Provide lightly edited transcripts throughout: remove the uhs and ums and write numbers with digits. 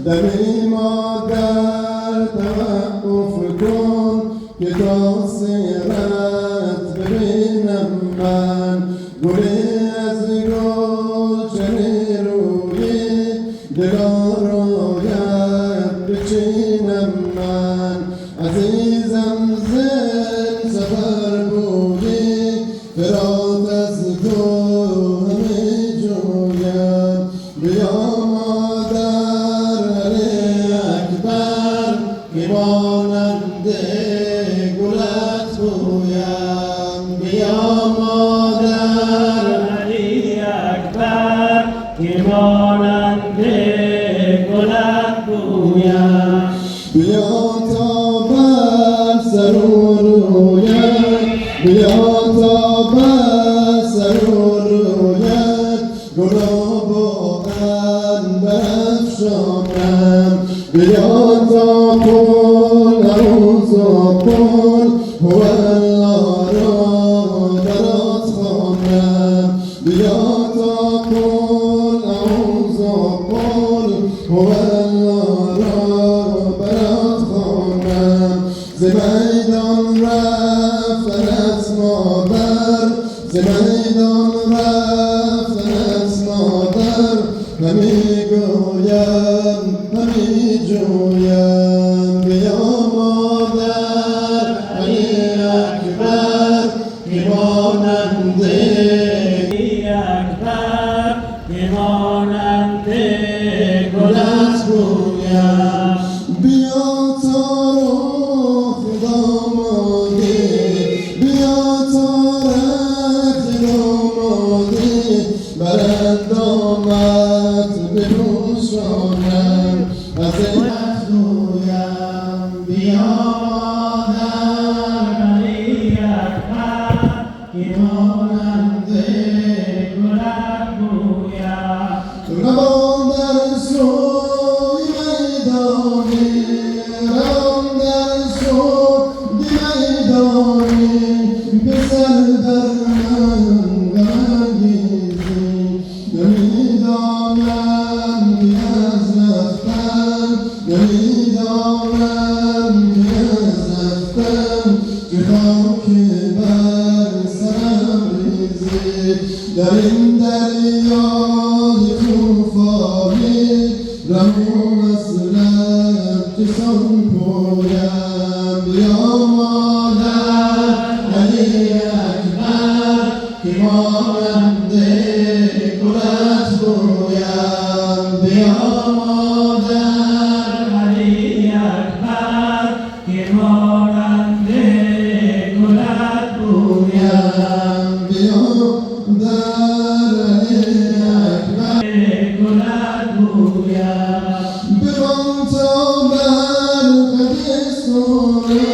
دمی مادر توقف کن که تا سیرت ببینم من گلی از گلشن روی دلارایت بچینم من عزیزم زن سفر بودی فرات از تو همی جویم بیا مادر علی اکبر که مانند گلت بویم بیا مادر علی اکبر که مانند گلت بویم بیا تا بر سر و رویت بیا تا بر سر و رویت گلاب و برافشانم بیا تا قل اعوذ قل هو الله را برات خوانم بیا تا قل اعوذ قل هو الله را برات خوانم ز میدان رفتن از مادر ز میدان رفتن از مادر همی گویم همی جویم بیا مادر علی اکبر که مانند علی اکبر که مانند گلت بویم بیا تا رخ دامادی بیا تا رخت دامادی بر اندامت بپوشانم از عزت گویم بیا مادر علی اکبر که مانند گلت بویم روان در سوی میدانی روان در سوی میدانی پسر در من برانگیزی نمیدانم که از رفتن نمیدانم که از رفتن چه خاکی بر سرم ریزی در این دریای طوفانی رمون اصلت جسم پویم بیا مادر علی اکبر که مانند گلت بویم بیا مادر علی اکبر که مانند گلت بویم بیا در علی اکبر گلت بویم بمان تا بر قدیسونه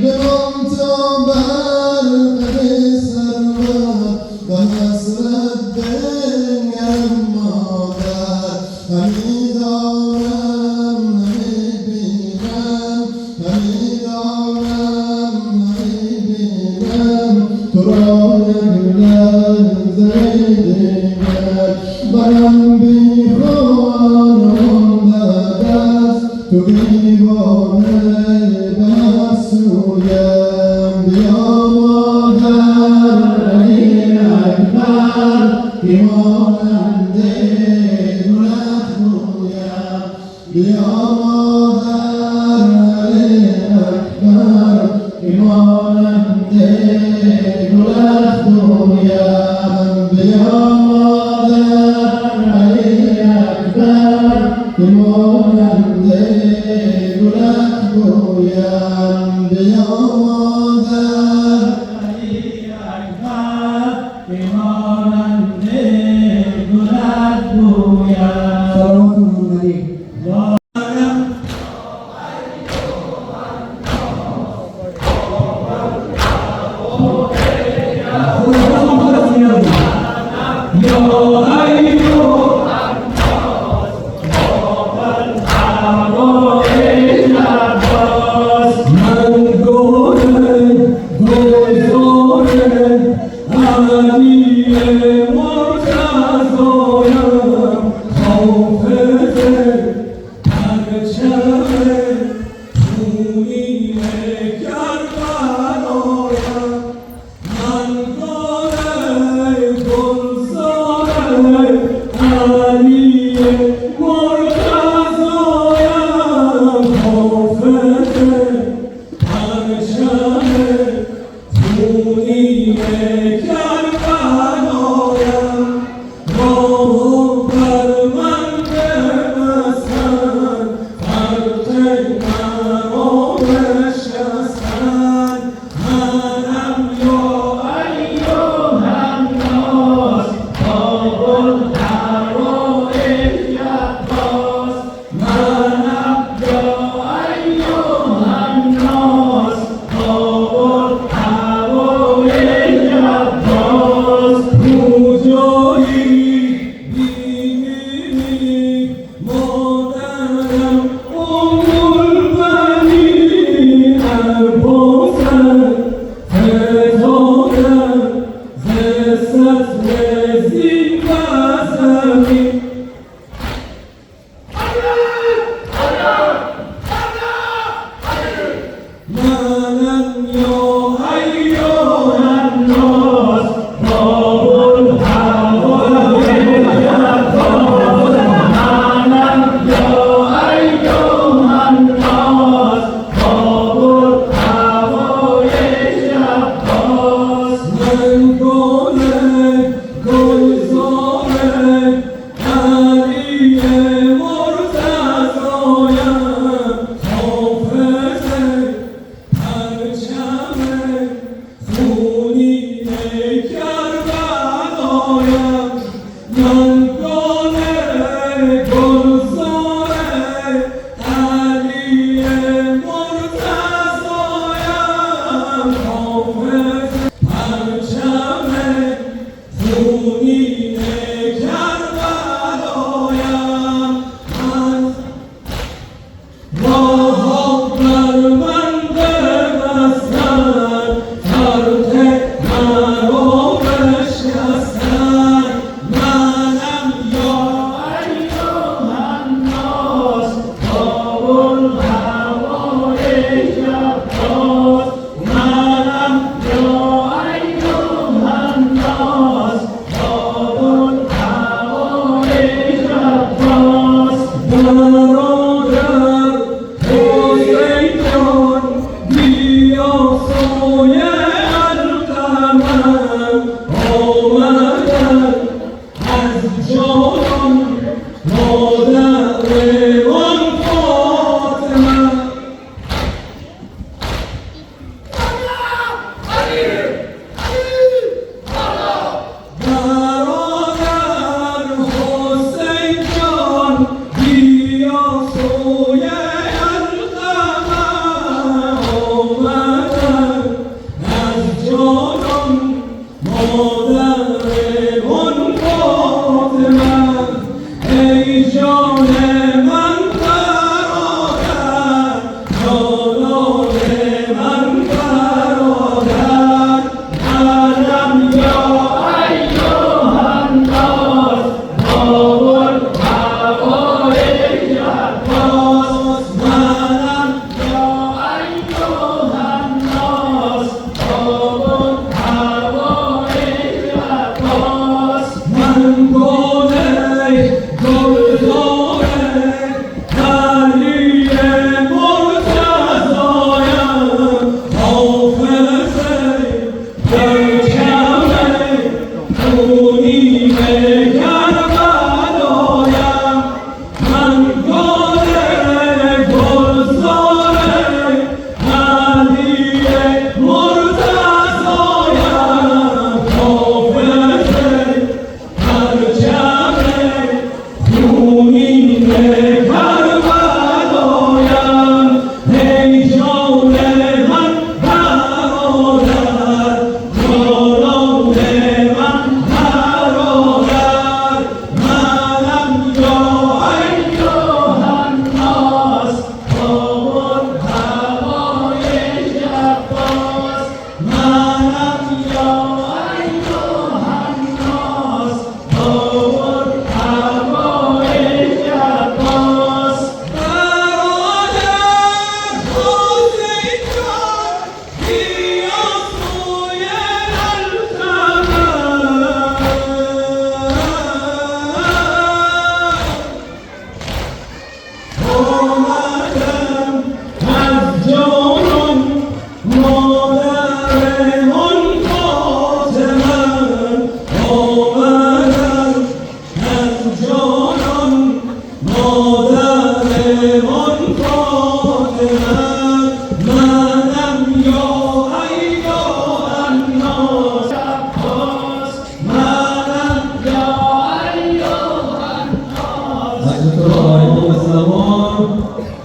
بمان تا بر قدیسرور و حسرت بنگرم مادر همی دارم همی بینم همی دارم همی بینم تو را یک لحظه دیگر برم بی خانم دست تو دیوانه بسویم بیا مادر علی اکبر که مانند گلت بویم بیا مادر علی اکبر که مانند گلت بویم بیا مادر علی اکبر که مانند گلت بویم بیا مادر علی اکبر که مانند گلت بویم صلوات النبی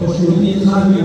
خوشنودی خلقی